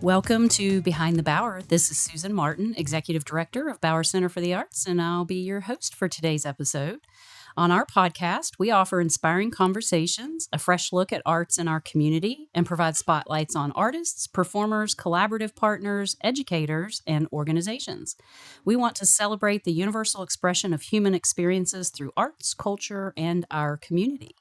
Welcome to Behind the Bower. This is Susan Martin, Executive Director of Bower Center for the Arts, and I'll be your host for today's episode. On our podcast, we offer inspiring conversations, a fresh look at arts in our community, and provide spotlights on artists, performers, collaborative partners, educators, and organizations. We want to celebrate the universal expression of human experiences through arts, culture, and our community.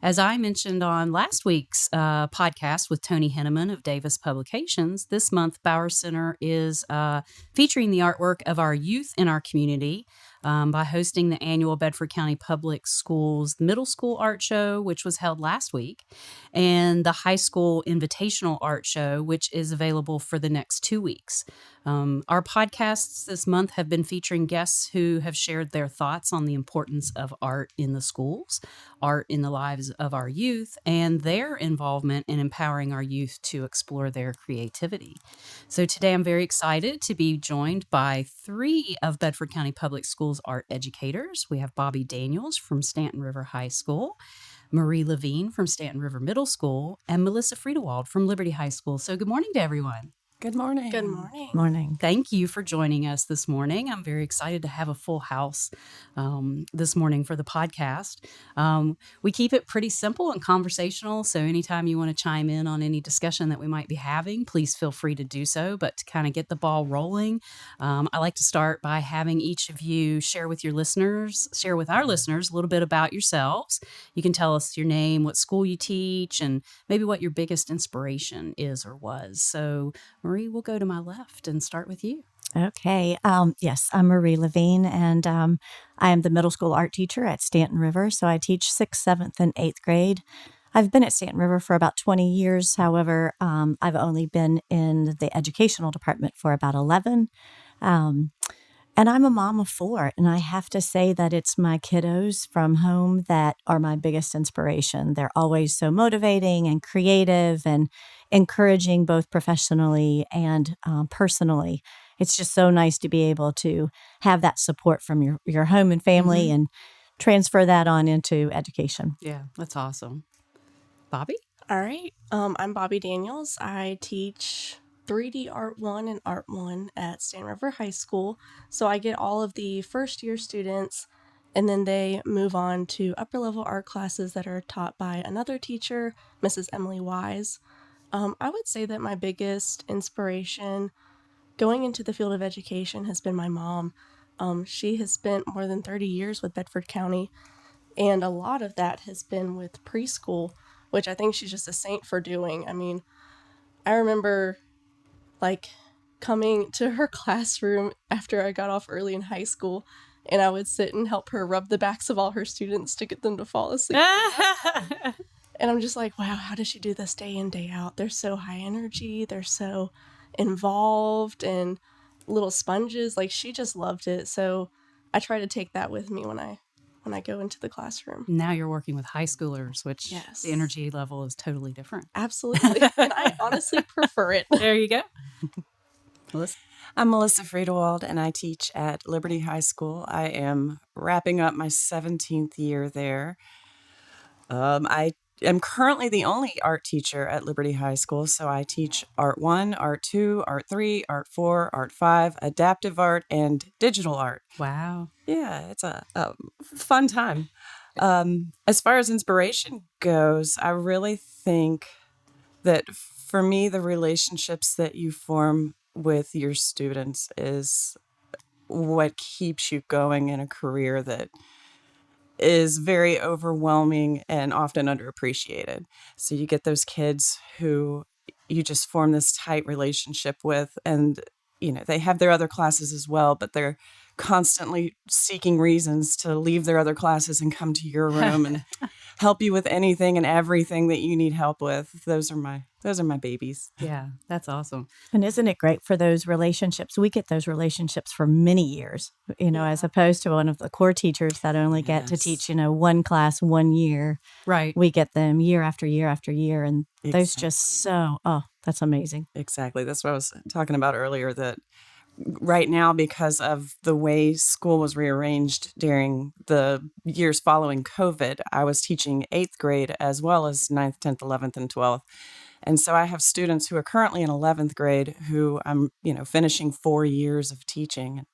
As I mentioned on last week's podcast with Tony Henneman of Davis Publications, this month Bower Center is featuring the artwork of our youth in our community by hosting the annual Bedford County Public Schools Middle School Art Show, which was held last week, and the High School Invitational Art Show, which is available for the next 2 weeks. Our podcasts this month have been featuring guests who have shared their thoughts on the importance of art in the schools, art in the lives of our youth, and their involvement in empowering our youth to explore their creativity. So today I'm very excited to be joined by 3 of Bedford County Public Schools art educators. We have Bobby Daniels from Stanton River High School, Marie Levine from Stanton River Middle School, and Melissa Friedewald from Liberty High School. So good morning to everyone. Good morning. Good morning. Morning. Thank you for joining us this morning. I'm very excited to have a full house this morning for the podcast. We keep it pretty simple and conversational, so anytime you want to chime in on any discussion that we might be having, please feel free to do so. But to kind of get the ball rolling, I like to start by having each of you share with our listeners a little bit about yourselves. You can tell us your name, what school you teach, and maybe what your biggest inspiration is or was. So Marie, we'll go to my left and start with you. Okay. Yes, I'm Marie Levine, and I am the middle school art teacher at Stanton River. So I teach 6th, 7th, and 8th grade. I've been at Stanton River for about 20 years. However, I've only been in the educational department for about 11. And I'm a mom of 4, and I have to say that it's my kiddos from home that are my biggest inspiration. They're always so motivating and creative and encouraging both professionally and personally. It's just so nice to be able to have that support from your home and family and transfer that on into education. Yeah, that's awesome. Bobby? All right. I'm Bobby Daniels. I teach 3D Art 1 and Art 1 at Stanton River High School. So I get all of the first year students, and then they move on to upper level art classes that are taught by another teacher, Mrs. Emily Wise. I would say that my biggest inspiration going into the field of education has been my mom. She has spent more than 30 years with Bedford County, and a lot of that has been with preschool, which I think she's just a saint for doing. I mean, I remember coming to her classroom after I got off early in high school, and I would sit and help her rub the backs of all her students to get them to fall asleep. And I'm just like, wow, how does she do this day in, day out? They're so high energy. They're so involved and little sponges. Like, she just loved it. So I try to take that with me when I go into the classroom. Now you're working with high schoolers, which Yes. the energy level is totally different. Absolutely. And I honestly prefer it. There you go. Melissa? I'm Melissa Friedewald, and I teach at Liberty High School. I am wrapping up my 17th year there. I am currently the only art teacher at Liberty High School, so I teach Art 1, Art 2, Art 3, Art 4, Art 5, Adaptive Art, and Digital Art. Wow. Yeah, it's a fun time. As far as inspiration goes, I really think that for me, the relationships that you form with your students is what keeps you going in a career that is very overwhelming and often underappreciated. So you get those kids who you just form this tight relationship with, and they have their other classes as well, but they're constantly seeking reasons to leave their other classes and come to your room and help you with anything and everything that you need help with. Those are my babies. Yeah, that's awesome. And isn't it great for those relationships? We get those relationships for many years, as opposed to one of the core teachers that only get to teach, one class 1 year. Right. We get them year after year after year. And those just that's amazing. Exactly. That's what I was talking about earlier, that right now, because of the way school was rearranged during the years following COVID, I was teaching 8th grade as well as 9th, 10th, 11th, and 12th. And so I have students who are currently in 11th grade who I'm, finishing 4 years of teaching.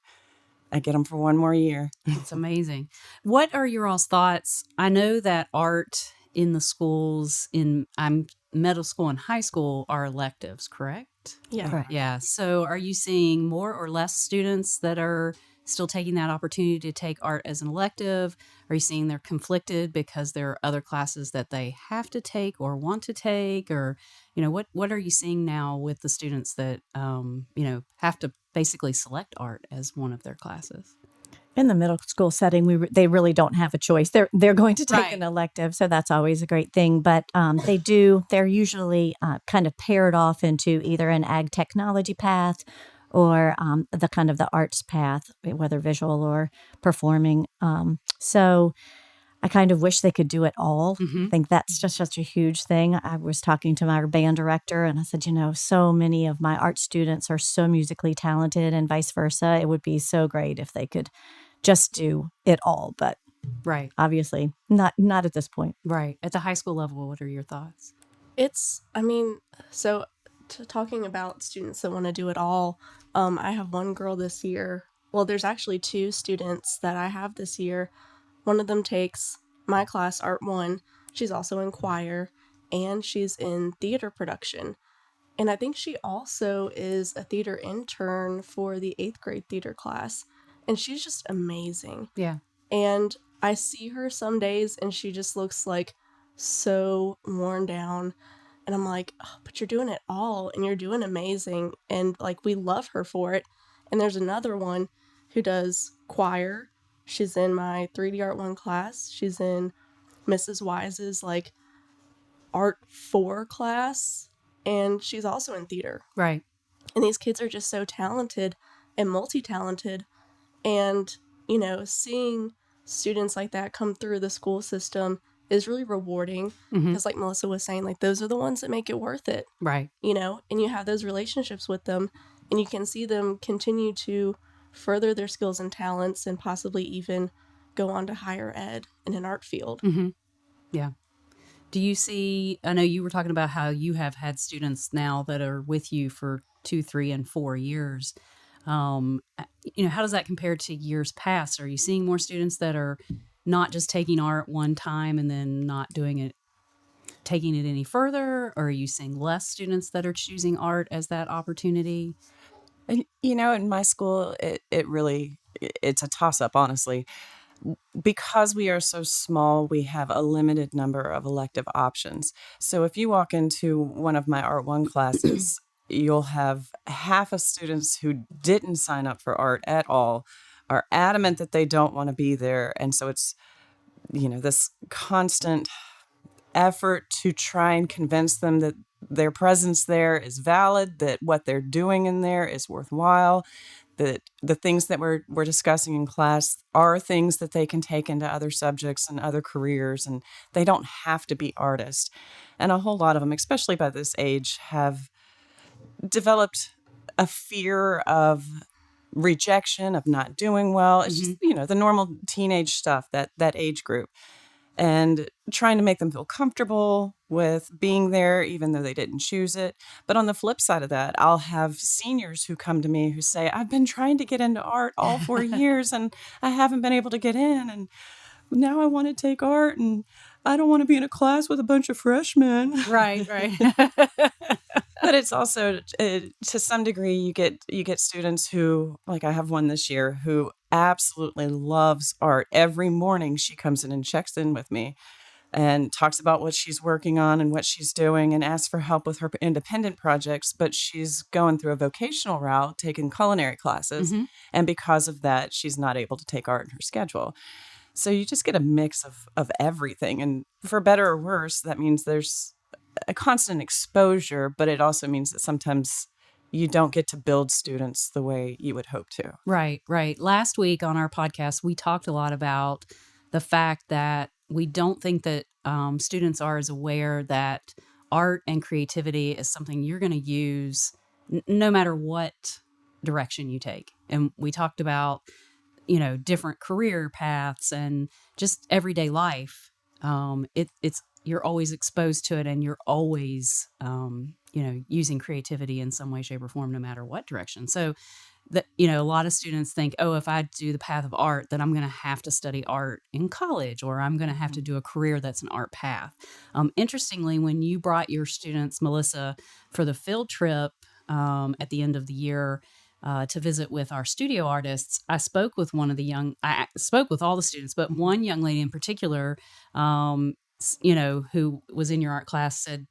I get them for one more year. It's amazing. What are your all's thoughts? I know that art in the schools in I'm middle school and high school are electives, correct? Yeah. Correct. Yeah. So are you seeing more or less students that are still taking that opportunity to take art as an elective? Are you seeing they're conflicted because there are other classes that they have to take or want to take? Or, what are you seeing now with the students that, have to basically select art as one of their classes? In the middle school setting, they really don't have a choice. They're going to take Right. an elective, so that's always a great thing. But they're usually kind of paired off into either an ag technology path or the kind of the arts path, whether visual or performing. So I kind of wish they could do it all. Mm-hmm. I think that's just such a huge thing. I was talking to my band director and I said, so many of my art students are so musically talented and vice versa. It would be so great if they could just do it all, but Right. obviously not at this point. Right. At the high school level, what are your thoughts? So talking about students that want to do it all, I have one girl this year. Well, there's actually two students that I have this year. One of them takes my class, Art 1. She's also in choir, and she's in theater production. And I think she also is a theater intern for the 8th grade theater class. And she's just amazing. Yeah. And I see her some days, and she just looks like so worn down. And I'm like, oh, but you're doing it all, and you're doing amazing. And like, we love her for it. And there's another one who does choir. She's in my 3D Art 1 class. She's in Mrs. Wise's like Art 4 class. And she's also in theater. Right. And these kids are just so talented and multi-talented. And, seeing students like that come through the school system is really rewarding. Mm-hmm. Because like Melissa was saying, like those are the ones that make it worth it, Right. and you have those relationships with them and you can see them continue to further their skills and talents and possibly even go on to higher ed in an art field. Mm-hmm. Yeah. Do you see, I know you were talking about how you have had students now that are with you for 2, 3, and 4 years. How does that compare to years past? Are you seeing more students that are not just taking art one time and then not doing it, taking it any further? Or are you seeing less students that are choosing art as that opportunity? And, in my school, it's a toss up, honestly. Because we are so small, we have a limited number of elective options. So if you walk into one of my Art 1 classes, you'll have half of students who didn't sign up for art at all, are adamant that they don't want to be there. And so it's, this constant effort to try and convince them that their presence there is valid, that what they're doing in there is worthwhile, that the things that we're discussing in class are things that they can take into other subjects and other careers, and they don't have to be artists. And a whole lot of them, especially by this age, have developed a fear of rejection, of not doing well. It's just, the normal teenage stuff, that age group. And trying to make them feel comfortable with being there, even though they didn't choose it. But on the flip side of that, I'll have seniors who come to me who say, I've been trying to get into art all 4 years and I haven't been able to get in. And now I want to take art and I don't want to be in a class with a bunch of freshmen. Right. But it's also, to some degree, you get students who, like I have one this year, who absolutely loves art. Every morning she comes in and checks in with me and talks about what she's working on and what she's doing and asks for help with her independent projects. But she's going through a vocational route, taking culinary classes. Mm-hmm. And because of that, she's not able to take art in her schedule. So you just get a mix of everything. And for better or worse, that means there's a constant exposure, but it also means that sometimes you don't get to build students the way you would hope to. Right. Last week on our podcast, we talked a lot about the fact that we don't think that students are as aware that art and creativity is something you're going to use no matter what direction you take. And we talked about, different career paths and just everyday life. It's you're always exposed to it, and you're always, using creativity in some way, shape, or form, no matter what direction. So that, a lot of students think, oh, if I do the path of art, then I'm going to have to study art in college, or I'm going to have to do a career that's an art path. Interestingly, when you brought your students, Melissa, for the field trip at the end of the year to visit with our studio artists, I spoke with I spoke with all the students, but one young lady in particular, who was in your art class, said,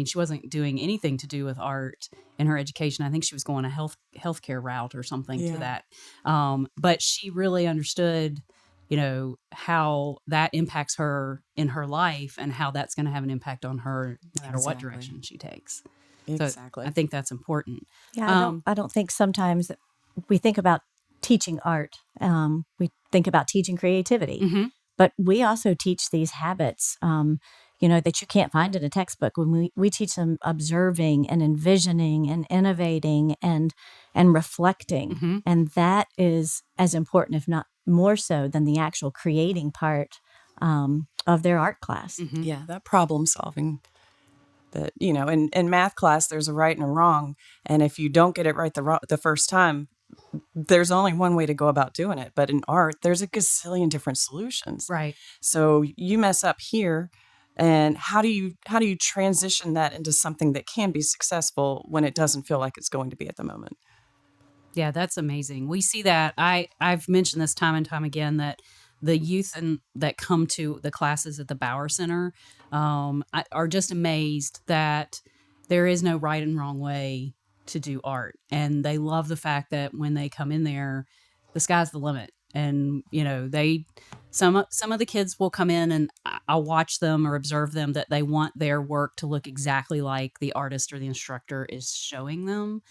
she wasn't doing anything to do with art in her education. I think she was going a healthcare route or something to that. But she really understood, how that impacts her in her life and how that's going to have an impact on her no matter what direction she takes. Exactly. So I think that's important. Yeah, I don't think sometimes that we think about teaching art. We think about teaching creativity, but we also teach these habits, that you can't find in a textbook. When we teach them observing and envisioning and innovating and reflecting, and that is as important, if not more so, than the actual creating part of their art class. Yeah, that problem solving. That, in math class, there's a right and a wrong. And if you don't get it right the first time, there's only one way to go about doing it. But in art, there's a gazillion different solutions. Right. So you mess up here, and how do you transition that into something that can be successful when it doesn't feel like it's going to be at the moment? Yeah, that's amazing. We see that. I've mentioned this time and time again that the youth that come to the classes at the Bauer Center are just amazed that there is no right and wrong way to do art. And they love the fact that when they come in there, the sky's the limit. And, some of the kids will come in and I'll watch them or observe them that they want their work to look exactly like the artist or the instructor is showing them.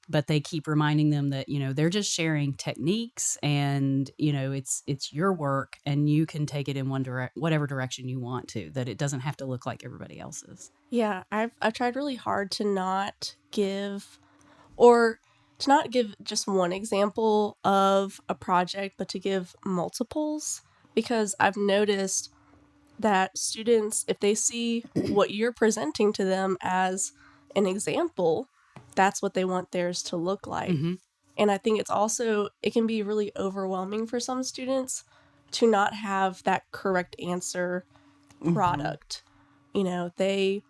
But they keep reminding them that, they're just sharing techniques and, it's your work and you can take it in whatever direction you want to, that it doesn't have to look like everybody else's. Yeah, I've tried really hard to not give or to not give just one example of a project, but to give multiples, because I've noticed that students, if they see what you're presenting to them as an example, that's what they want theirs to look like. And I think it can be really overwhelming for some students to not have that correct answer product. They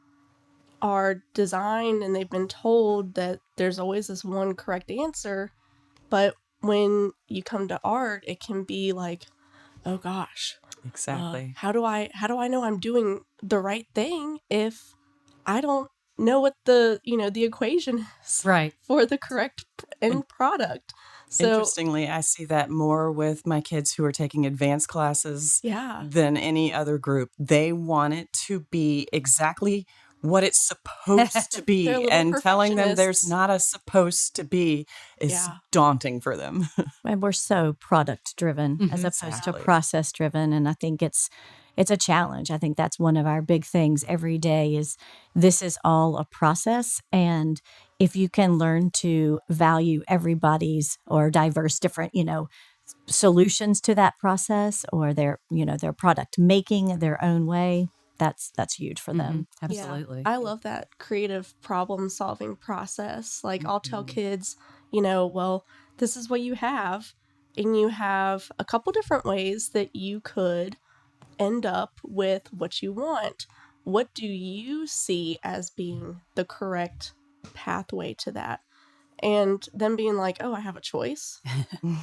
are designed and they've been told that there's always this one correct answer, but when you come to art, it can be like, oh gosh, Exactly. how do I know I'm doing the right thing if I don't know what the equation is Right. for the correct end product? So Interestingly, I see that more with my kids who are taking advanced classes than any other group. They want it to be exactly what it's supposed to be, and telling them there's not a supposed to be is daunting for them. And we're so product driven as opposed to process driven. And I think it's a challenge. I think that's one of our big things every day is this is all a process. And if you can learn to value everybody's or diverse different, solutions to that process or their product making their own way, that's huge for them. Absolutely. Yeah, I love that creative problem solving process. Like I'll tell kids, well, this is what you have, and you have a couple different ways that you could end up with what you want. What do you see as being the correct pathway to that? And them being like, oh, I have a choice.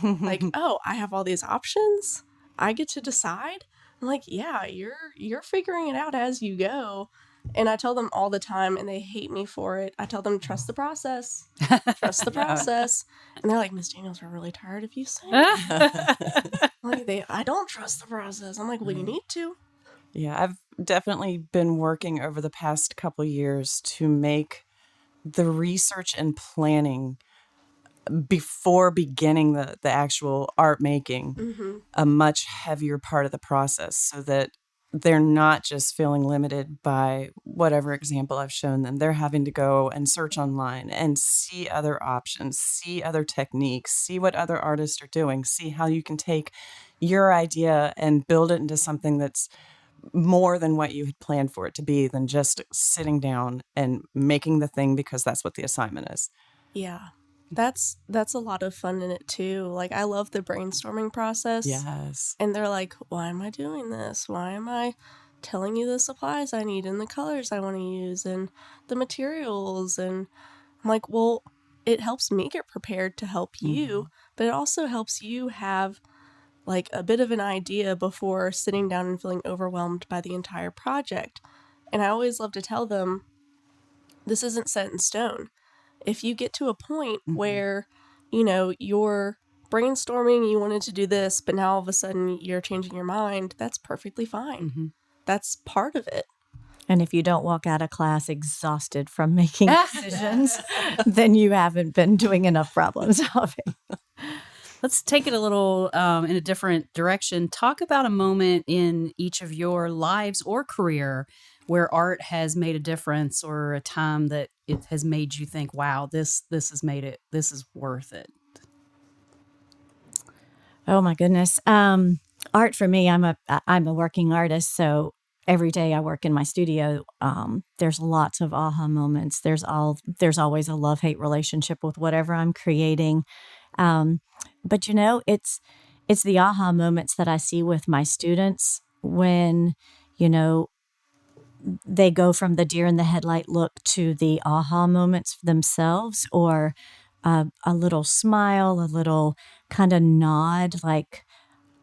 Like, oh, I have all these options. I get to decide. I'm like, yeah, you're figuring it out as you go. And I tell them all the time, and they hate me for it. I tell them, trust the process. Trust the process. And they're like, Miss Daniels, we're really tired of you saying that. I don't trust the process. I'm like, well, you need to. Yeah, I've definitely been working over the past couple years to make the research and planning before beginning the actual art making a much heavier part of the process, so that they're not just feeling limited by whatever example I've shown them. They're having to go and search online and see other options, see other techniques, see what other artists are doing, see how you can take your idea and build it into something that's more than what you had planned for it to be than just sitting down and making the thing because that's what the assignment is. Yeah. That's a lot of fun in it too. Like I love the brainstorming process. Yes. And they're like, "Why am I doing this? Why am I telling you the supplies I need and the colors I want to use and the materials?" And I'm like, "Well, it helps me get prepared to help you, but it also helps you have like a bit of an idea before sitting down and feeling overwhelmed by the entire project." And I always love to tell them, this isn't set in stone. If you get to a point where, you're brainstorming, you wanted to do this, but now all of a sudden you're changing your mind, that's perfectly fine. That's part of it. And if you don't walk out of class exhausted from making decisions, then you haven't been doing enough problem solving. Let's take it a little in a different direction. Talk about a moment in each of your lives or career where art has made a difference, or a time that it has made you think, wow, this has made it, this is worth it. Oh my goodness. Art for me, I'm a working artist, so every day I work in my studio. There's lots of aha moments. There's always a love-hate relationship with whatever I'm creating. But it's the aha moments that I see with my students when, they go from the deer in the headlight look to the aha moments themselves, or a little smile, a little kind of nod, like,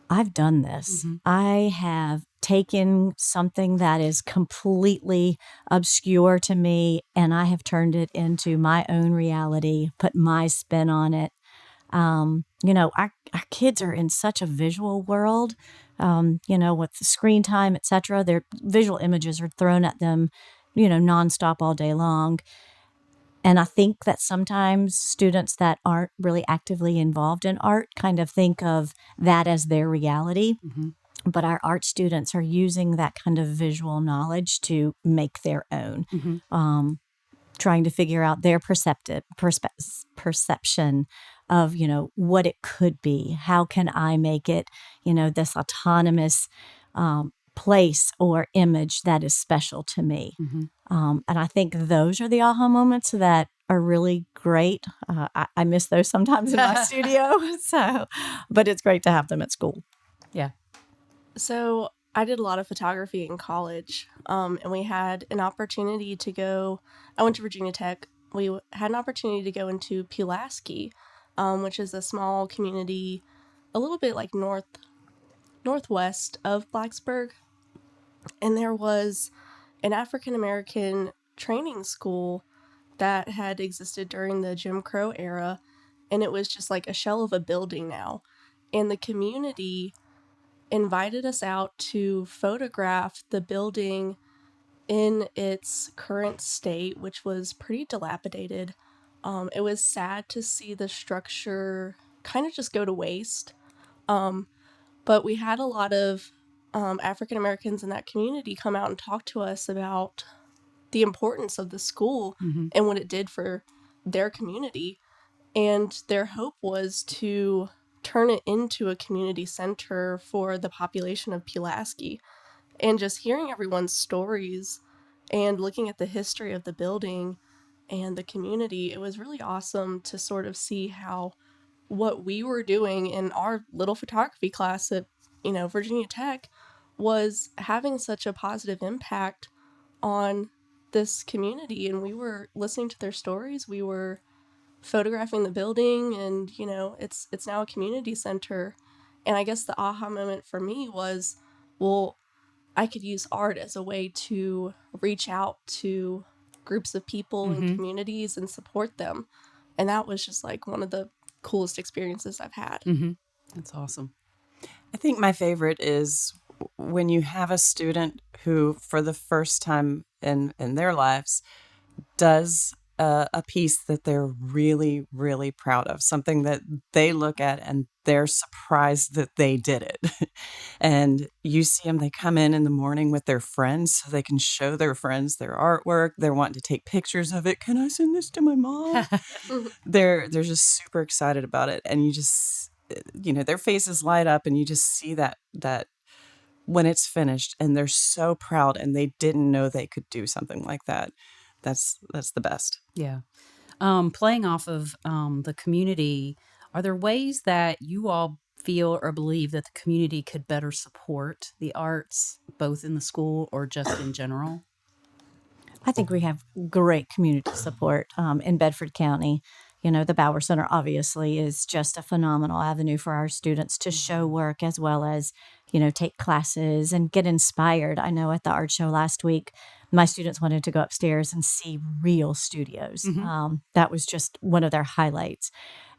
I've done this. I have taken something that is completely obscure to me and I have turned it into my own reality, put my spin on it. Our kids are in such a visual world, with the screen time, et cetera. Their visual images are thrown at them, nonstop all day long. And I think that sometimes students that aren't really actively involved in art kind of think of that as their reality. But our art students are using that kind of visual knowledge to make their own, trying to figure out their perception of, what it could be. How can I make it, this autonomous place or image that is special to me? And I think those are the aha moments that are really great. I miss those sometimes in my studio. But it's great to have them at school. Yeah. So I did a lot of photography in college, and we had an opportunity to go. I went to Virginia Tech. We had an opportunity to go into Pulaski, which is a small community, a little bit like northwest of Blacksburg. And there was an African American training school that had existed during the Jim Crow era, and it was just like a shell of a building now. And the community invited us out to photograph the building in its current state, which was pretty dilapidated. It was sad to see the structure kind of just go to waste. But we had a lot of African Americans in that community come out and talk to us about the importance of the school and what it did for their community. And their hope was to turn it into a community center for the population of Pulaski. And just hearing everyone's stories and looking at the history of the building and the community, it was really awesome to sort of see how what we were doing in our little photography class at, Virginia Tech was having such a positive impact on this community. And we were listening to their stories. We were photographing the building, and it's now a community center. And I guess the aha moment for me was, well, I could use art as a way to reach out to groups of people and communities and support them. And that was just like one of the coolest experiences I've had. That's awesome. I think my favorite is when you have a student who, for the first time in their lives, does a piece that they're really, really proud of, something that they look at and they're surprised that they did it. And you see them, they come in the morning with their friends so they can show their friends their artwork. They're wanting to take pictures of it. Can I send this to my mom? They're just super excited about it. And you just, their faces light up and you just see that when it's finished and they're so proud and they didn't know they could do something like that. That's the best. Yeah. Playing off of the community, are there ways that you all feel or believe that the community could better support the arts, both in the school or just in general? I think we have great community support in Bedford County. You know, the Bauer Center obviously is just a phenomenal avenue for our students to show work as well as, you know, take classes and get inspired. I know at the art show last week, my students wanted to go upstairs and see real studios. That was just one of their highlights.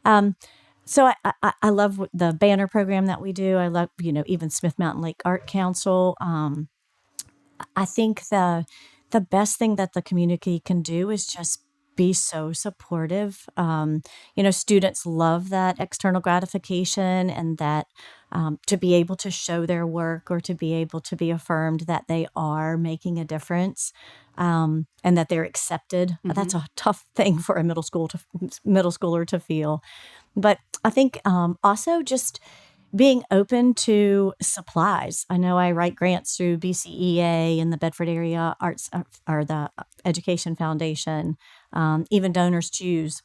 Um, so I love the banner program that we do. I love, you know, even Smith Mountain Lake Art Council. I think the best thing that the community can do is just be so supportive. You know, students love that external gratification and that to be able to show their work or to be able to be affirmed that they are making a difference and that they're accepted. That's a tough thing for a middle schooler to feel. But I think also just being open to supplies. I know I write grants through BCEA and the Bedford Area Arts or the Education Foundation. Even Donors Choose.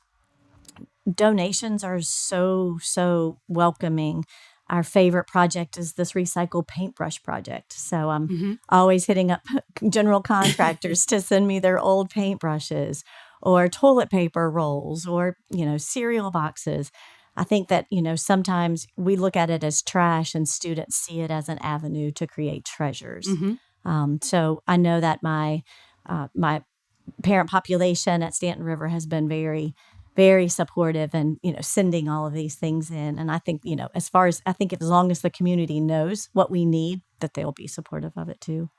Donations are so welcoming. Our favorite project is this recycle paintbrush project. So I'm always hitting up general contractors to send me their old paintbrushes or toilet paper rolls or, you know, cereal boxes. I think that, you know, sometimes we look at it as trash and students see it as an avenue to create treasures. So I know that my parent population at Stanton River has been very supportive and, you know, sending all of these things in. And I think, you know, as long as the community knows what we need, that they'll be supportive of it too.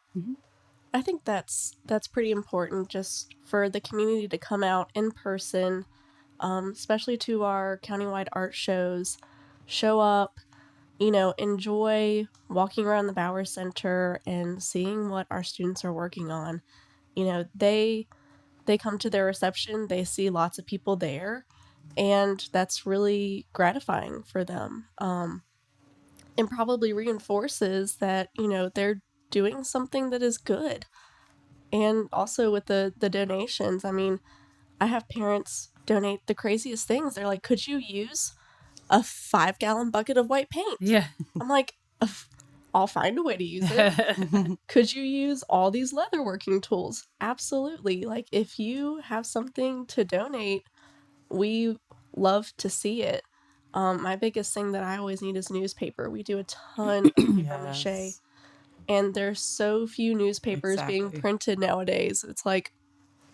I think that's pretty important just for the community to come out in person, especially to our countywide art shows, show up, you know, enjoy walking around the Bauer Center and seeing what our students are working on. You know, they come to their reception, they see lots of people there, and that's really gratifying for them. And probably reinforces that, you know, they're doing something that is good. And also with the donations, I mean, I have parents donate the craziest things. They're like, could you use a 5-gallon bucket of white paint? Yeah. I'm like, I'll find a way to use it. Could you use all these leatherworking tools? Absolutely. Like, if you have something to donate, we love to see it. My biggest thing that I always need is newspaper. We do a ton of paper mache, and there's so few newspapers being printed nowadays. It's like,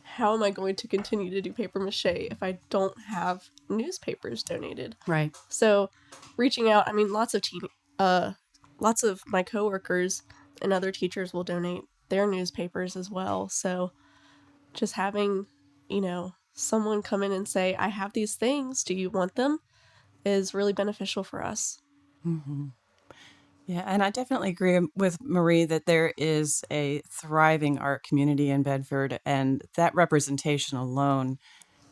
how am I going to continue to do paper mache if I don't have newspapers donated? Right. So, reaching out. I mean, lots of my coworkers and other teachers will donate their newspapers as well. So, just having, you know, someone come in and say, I have these things, do you want them, is really beneficial for us. Yeah, and I definitely agree with Marie that there is a thriving art community in Bedford, and that representation alone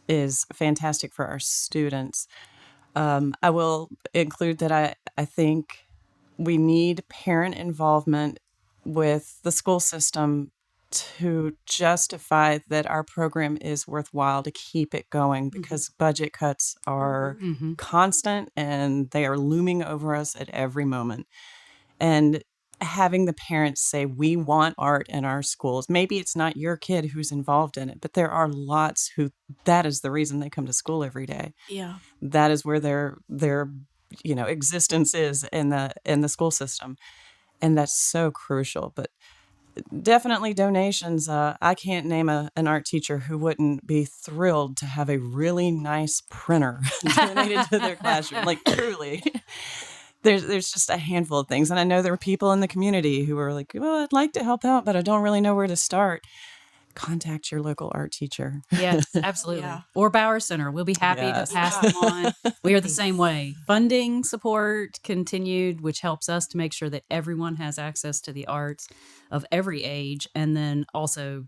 is fantastic for our students. I will include that I think we need parent involvement with the school system to justify that our program is worthwhile to keep it going because budget cuts are constant and they are looming over us at every moment. And having the parents say, we want art in our schools. Maybe it's not your kid who's involved in it, but there are lots who that is the reason they come to school every day. Yeah. That is where their you know, existence is in the school system. And that's so crucial. But definitely donations. I can't name an art teacher who wouldn't be thrilled to have a really nice printer donated to their classroom. Like, truly. There's just a handful of things. And I know there are people in the community who are like, well, I'd like to help out, but I don't really know where to start. Contact your local art teacher. Yes, absolutely. Yeah. Or Bauer Center. We'll be happy to pass them on. We are the same way. Funding support continued, which helps us to make sure that everyone has access to the arts of every age. And then also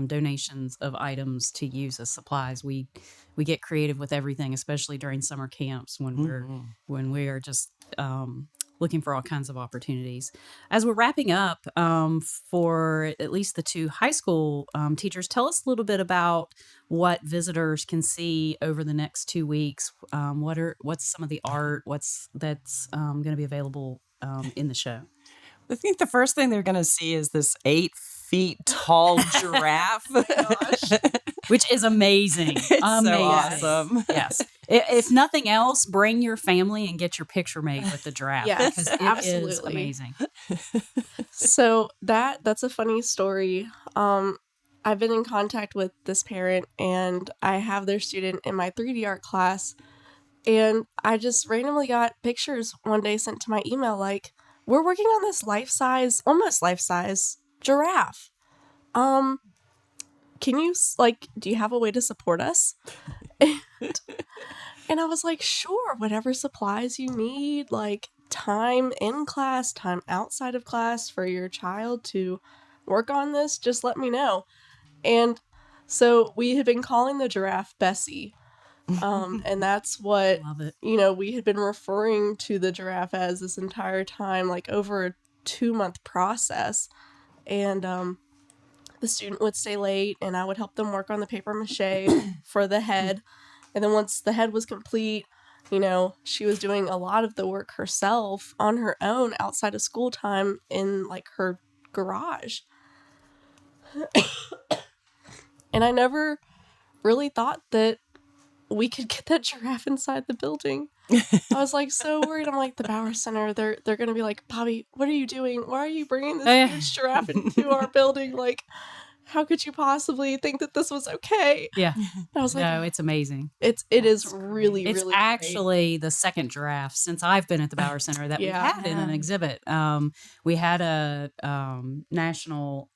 donations of items to use as supplies. We get creative with everything, especially during summer camps when we are just looking for all kinds of opportunities. As we're wrapping up, for at least the two high school teachers, tell us a little bit about what visitors can see over the next 2 weeks. What's some of the art? That's going to be available in the show? I think the first thing they're going to see is this 8 feet tall giraffe. Oh my gosh. Which is amazing. It's amazing. so awesome. Yes. If nothing else, bring your family and get your picture made with the giraffe. Yes, because it is absolutely. amazing. So that's a funny story. I've been in contact with this parent, and I have their student in my 3D art class, and I just randomly got pictures one day sent to my email like, we're working on this almost life-size giraffe. Can you, do you have a way to support us? And I was like, sure, whatever supplies you need, like time in class, time outside of class for your child to work on this, just let me know. And so we had been calling the giraffe Bessie. And that's what, Love it. we had been referring to the giraffe as this entire time, like over a 2-month process. And the student would stay late, and I would help them work on the paper mache for the head. And then once the head was complete, she was doing a lot of the work herself on her own outside of school time in like her garage. And I never really thought that we could get that giraffe inside the building. I was like so worried. I'm like, the Bauer Center, they're going to be like, Bobby, what are you doing? Why are you bringing this huge giraffe into our building? Like, how could you possibly think that this was okay? Yeah. And I was like, No, it's amazing. it is really, It's really actually the second giraffe since I've been at the Bauer Center that we've Yeah. had in an exhibit. We had a national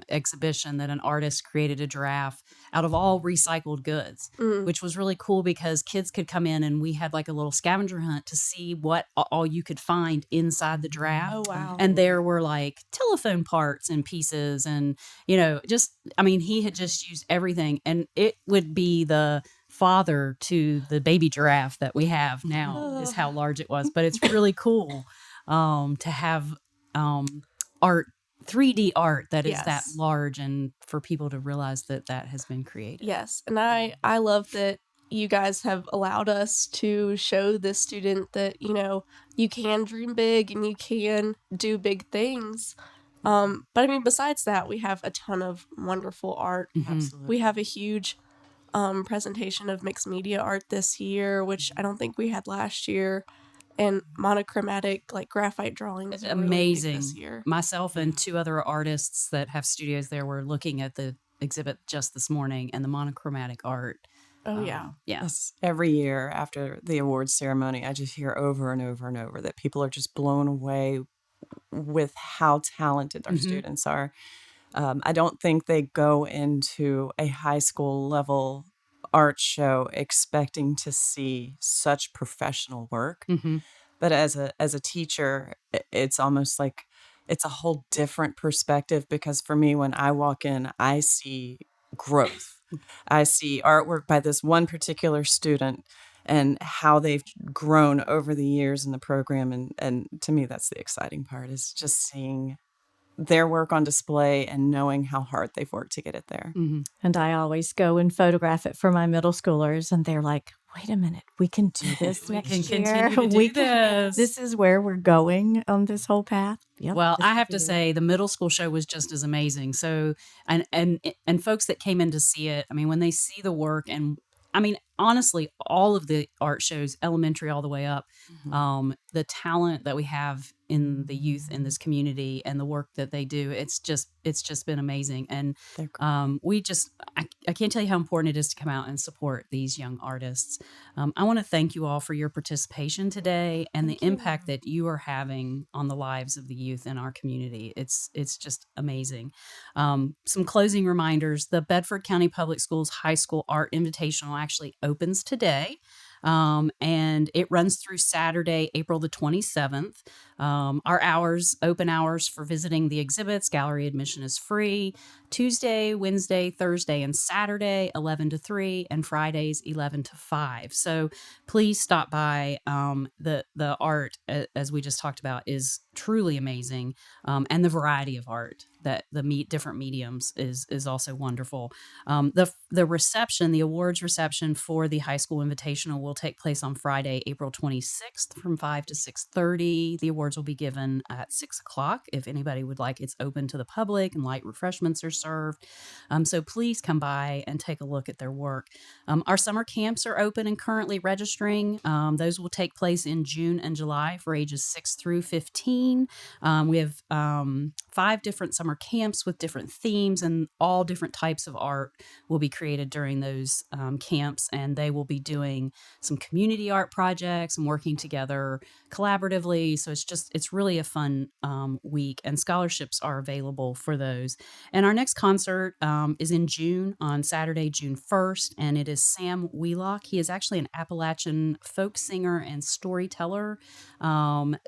exhibition that an artist created a giraffe out of all recycled goods, which was really cool because kids could come in and we had like a little scavenger hunt to see what all you could find inside the giraffe. Oh, wow. And there were like telephone parts and pieces and, he had just used everything, and it would be the father to the baby giraffe that we have now is how large it was. But it's really cool to have art, 3D art that is that Yes. large, and for people to realize that has been created. Yes, and I love that you guys have allowed us to show this student that, you can dream big and you can do big things. But I mean, besides that, we have a ton of wonderful art. Absolutely. We have a huge presentation of mixed media art this year, which I don't think we had last year. And monochromatic, like graphite drawings. It's are really big amazing. this year. Myself and two other artists that have studios there were looking at the exhibit just this morning, and the monochromatic art. Oh, yeah. Yeah. Yes. Every year after the awards ceremony, I just hear over and over and over that people are just blown away with how talented our students are. I don't think they go into a high school level art show expecting to see such professional work. But as a teacher, it's almost like it's a whole different perspective, because for me, when I walk in, I see growth. I see artwork by this one particular student and how they've grown over the years in the program. And to me, that's the exciting part, is just seeing their work on display and knowing how hard they've worked to get it there. And I always go and photograph it for my middle schoolers, and they're like, wait a minute, we can do this next can year. continue to do this. This is where we're going on this whole path. Yep, Well, this I is have to good. say the middle school show was just as amazing. So, and folks that came in to see it, I mean, when they see the work, and I mean, honestly, all of the art shows, elementary all the way up, the talent that we have in the youth in this community and the work that they do, it's just been amazing. And They're I can't tell you how important it is to come out and support these young artists. I want to thank you all for your participation today and the impact that you are having on the lives of the youth in our community. It's just amazing. Some closing reminders: the Bedford County Public Schools High School Art Invitational actually opens today. And it runs through Saturday, April the 27th. Our open hours for visiting the exhibits, gallery admission is free. Tuesday, Wednesday, Thursday, and Saturday, 11 to 3, and Fridays, 11 to 5. So please stop by. The art, as we just talked about, is truly amazing, and the variety of art that different mediums is also wonderful. The reception, the awards reception for the high school invitational will take place on Friday, April 26th from 5 to 6:30. The awards will be given at 6 o'clock. If anybody would like, it's open to the public and light refreshments are served. So please come by and take a look at their work. Our summer camps are open and currently registering. Those will take place in June and July for ages 6 through 15. We have 5 different summer camps with different themes, and all different types of art will be created during those camps, and they will be doing some community art projects and working together collaboratively. So it's really a fun week, and scholarships are available for those. And our next concert is in June, on Saturday, June 1st, and it is Sam Wheelock. He is actually an Appalachian folk singer and storyteller.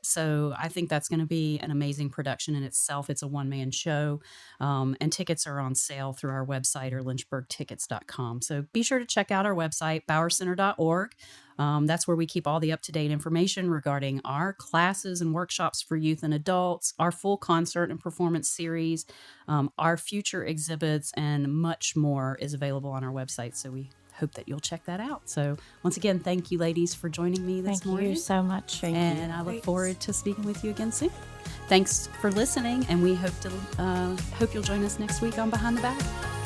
So I think that's going to be an amazing production in itself. It's a one-man show, and tickets are on sale through our website or lynchburgtickets.com. So be sure to check out our website, bowercenter.org. That's where we keep all the up-to-date information regarding our classes and workshops for youth and adults, our full concert and performance series, our future exhibits, and much more is available on our website. So we hope that you'll check that out. So once again, thank you, ladies, for joining me this morning. Thank you so much. And I look forward to speaking with you again soon. Thanks for listening, and we hope you'll join us next week on Behind the Bower.